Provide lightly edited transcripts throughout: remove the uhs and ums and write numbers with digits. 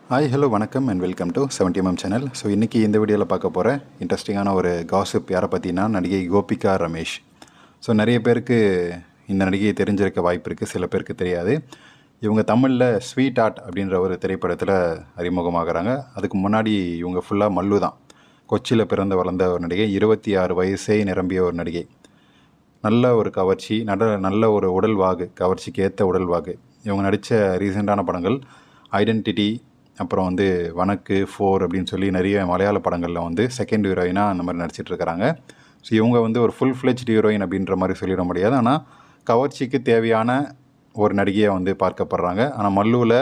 Hi hello வணக்கம் and welcome to 70mm channel. So இன்றைக்கி இந்த வீடியோவில் பார்க்க போகிற இன்ட்ரெஸ்டிங்கான ஒரு காசிப் யாரை பற்றினா நடிகை கோபிகா ரமேஷ். ஸோ நிறைய பேருக்கு இந்த நடிகையை தெரிஞ்சிருக்க வாய்ப்பு இருக்குது, சில பேருக்கு தெரியாது. இவங்க தமிழில் ஸ்வீட் ஆர்ட் அப்படின்ற ஒரு திரைப்படத்தில் அறிமுகமாகறாங்க. அதுக்கு முன்னாடி இவங்க ஃபுல்லாக மல்லு தான். கொச்சியில் பிறந்து வளர்ந்த ஒரு நடிகை, 26 வயசே நிரம்பிய ஒரு நடிகை. நல்ல ஒரு கவர்ச்சி, நல்ல ஒரு உடல் வாகு, கவர்ச்சிக்கு ஏற்ற உடல் வாகு. இவங்க நடித்த ரீசெண்டான படங்கள் ஐடென்டிட்டி, அப்புறம் வந்து வனக்கு 4 அப்படின்னு சொல்லி நிறைய மலையாள படங்களில் வந்து செகண்ட் ஹீரோயினாக அந்த மாதிரி நடிச்சிட்ருக்கிறாங்க. ஸோ இவங்க வந்து ஒரு ஃபுல் ஃப்ளெஜ்டு ஹீரோயின் அப்படின்ற மாதிரி சொல்லிட முடியாது. ஆனால் கவர்ச்சிக்கு தேவையான ஒரு நடிகையாக வந்து பார்க்கப்படுறாங்க. ஆனால் மல்லுவில்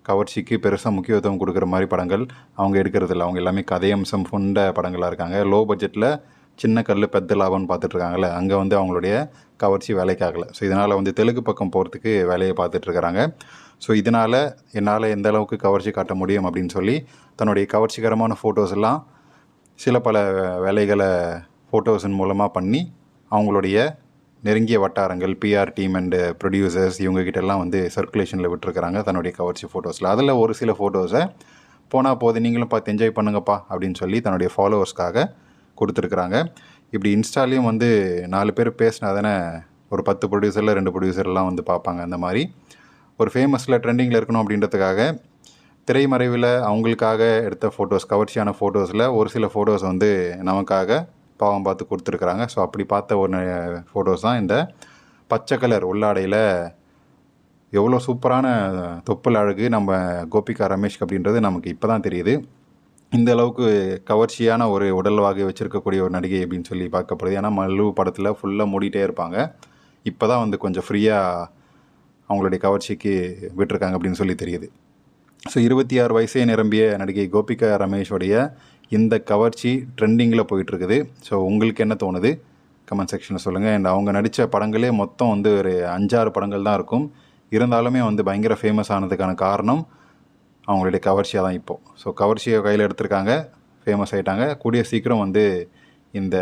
கவர்ச்சிக்கு பெருசாக முக்கியத்துவம் கொடுக்குற மாதிரி படங்கள் அவங்க எடுக்கிறதில்ல. அவங்க எல்லாமே கதையம்சம் கொண்ட படங்களாக இருக்காங்க. லோ பட்ஜெட்டில் சின்ன கல் பெத்த லாபம்னு பார்த்துட்ருக்காங்களே, அங்கே வந்து அவங்களுடைய கவர்ச்சி வேலைக்காகலை. ஸோ இதனால் வந்து தெலுங்கு பக்கம் போகிறதுக்கு வேலையை பார்த்துட்ருக்குறாங்க. ஸோ இதனால் என்னால் எந்த அளவுக்கு கவர்ச்சி காட்ட முடியும் அப்படின்னு சொல்லி தன்னுடைய கவர்ச்சிகரமான ஃபோட்டோஸ் எல்லாம் சில பல வேலைகளை ஃபோட்டோஸின் மூலமாக பண்ணி அவங்களுடைய நெருங்கிய வட்டாரங்கள், பிஆர் டீம் அண்டு ப்ரொடியூசர்ஸ் இவங்ககிட்டெல்லாம் வந்து சர்க்குலேஷனில் விட்டுருக்குறாங்க தன்னுடைய கவர்ச்சி ஃபோட்டோஸில். அதில் ஒரு சில ஃபோட்டோஸை போனால் போது நீங்களும் பார்த்து என்ஜாய் பண்ணுங்கப்பா அப்படின்னு சொல்லி தன்னுடைய ஃபாலோவர்ஸ்க்காக கொடுத்துருக்குறாங்க. இப்படி இன்ஸ்டாலேயும் வந்து 4 பேர் பேசினா தானே ஒரு 10 ப்ரொடியூசரில் 2 ப்ரொடியூசர்லாம் வந்து பார்ப்பாங்க. அந்த மாதிரி ஒரு ஃபேமஸில் ட்ரெண்டிங்கில் இருக்கணும் அப்படின்றதுக்காக திரைமறைவில் அவங்களுக்காக எடுத்த ஃபோட்டோஸ், கவர்ச்சியான ஃபோட்டோஸில் ஒரு சில ஃபோட்டோஸ் வந்து நமக்காக பாவம் பார்த்து கொடுத்துருக்குறாங்க. ஸோ அப்படி பார்த்த ஒரு ஃபோட்டோஸ் தான் இந்த பச்சை கலர் உள்ளாடையில் எவ்வளோ சூப்பரான தொப்புள் அழகு நம்ம கோபிகா ரமேஷ்க்கு அப்படின்றது நமக்கு இப்போ தான் தெரியுது. இந்த அளவுக்கு கவர்ச்சியான ஒரு உடல்வாகை வச்சுருக்கக்கூடிய ஒரு நடிகை அப்படின்னு சொல்லி பார்க்கப்படுது. ஏன்னா மல்லு படத்தில் ஃபுல்லாக மூடிட்டே இருப்பாங்க. இப்போ தான் வந்து கொஞ்சம் ஃப்ரீயாக அவங்களுடைய கவர்ச்சிக்கு விட்டுருக்காங்க அப்படின்னு சொல்லி தெரியுது. ஸோ 26 வயசே நிரம்பிய நடிகை கோபிகா ரமேஷோடைய இந்த கவர்ச்சி ட்ரெண்டிங்கில் போயிட்டுருக்குது. ஸோ உங்களுக்கு என்ன தோணுது கமெண்ட் செக்ஷனில் சொல்லுங்கள். அண்ட் அவங்க நடித்த படங்களே மொத்தம் வந்து ஒரு 5-6 படங்கள் தான் இருக்கும். இருந்தாலுமே வந்து பயங்கர ஃபேமஸ் ஆனதுக்கான காரணம் அவங்களுடைய கவர்ச்சியாக தான் இப்போது. ஸோ கவர்ச்சியை கையில் எடுத்திருக்காங்க, ஃபேமஸ் ஆகிட்டாங்க. கூடிய சீக்கிரம் வந்து இந்த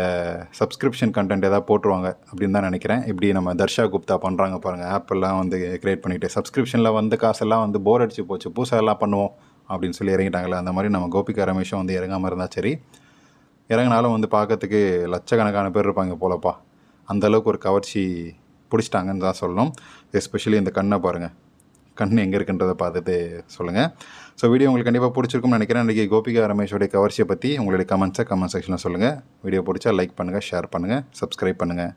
சப்ஸ்கிரிப்ஷன் கண்டென்ட் எதாவது போட்டுருவாங்க அப்படின்னு தான் நினைக்கிறேன். இப்படி நம்ம தர்ஷா குப்தா பண்ணுறாங்க பாருங்கள், ஆப்பெல்லாம் வந்து க்ரியேட் பண்ணிவிட்டு சப்ஸ்கிரிப்ஷனில் வந்து காசெல்லாம் வந்து போர் அடிச்சு போச்சு, புதுசாக எல்லாம் பண்ணுவோம் அப்படின்னு சொல்லி இறங்கிட்டாங்களே. அந்த மாதிரி நம்ம கோபிகா ரமேஷும் வந்து இறங்காமல் இருந்தால் சரி. இறங்கினாலும் வந்து பார்க்கறதுக்கு லட்சக்கணக்கான பேர் இருப்பாங்க போலப்பா. அந்தளவுக்கு ஒரு கவர்ச்சி பிடிச்சிட்டாங்கன்னு தான் சொல்லணும். எஸ்பெஷலி இந்த கண்ணை பாருங்கள், கண் எங்கே இருக்குன்றதை பார்த்துட்டு சொல்லுங்கள். ஸோ வீடியோ உங்களுக்கு கண்டிப்பாக பிடிச்சிருக்கும்னு நினைக்கிறேன். இன்றைக்கி கோபிகா ரமேஷோடைய கவர்ச்சியை பற்றி உங்களுடைய கமெண்ட் செக்ஷனில் சொல்லுங்கள். வீடியோ பிடிச்சா லைக் பண்ணுங்கள், ஷேர் பண்ணுங்கள், சப்ஸ்கிரைப் பண்ணுங்கள்.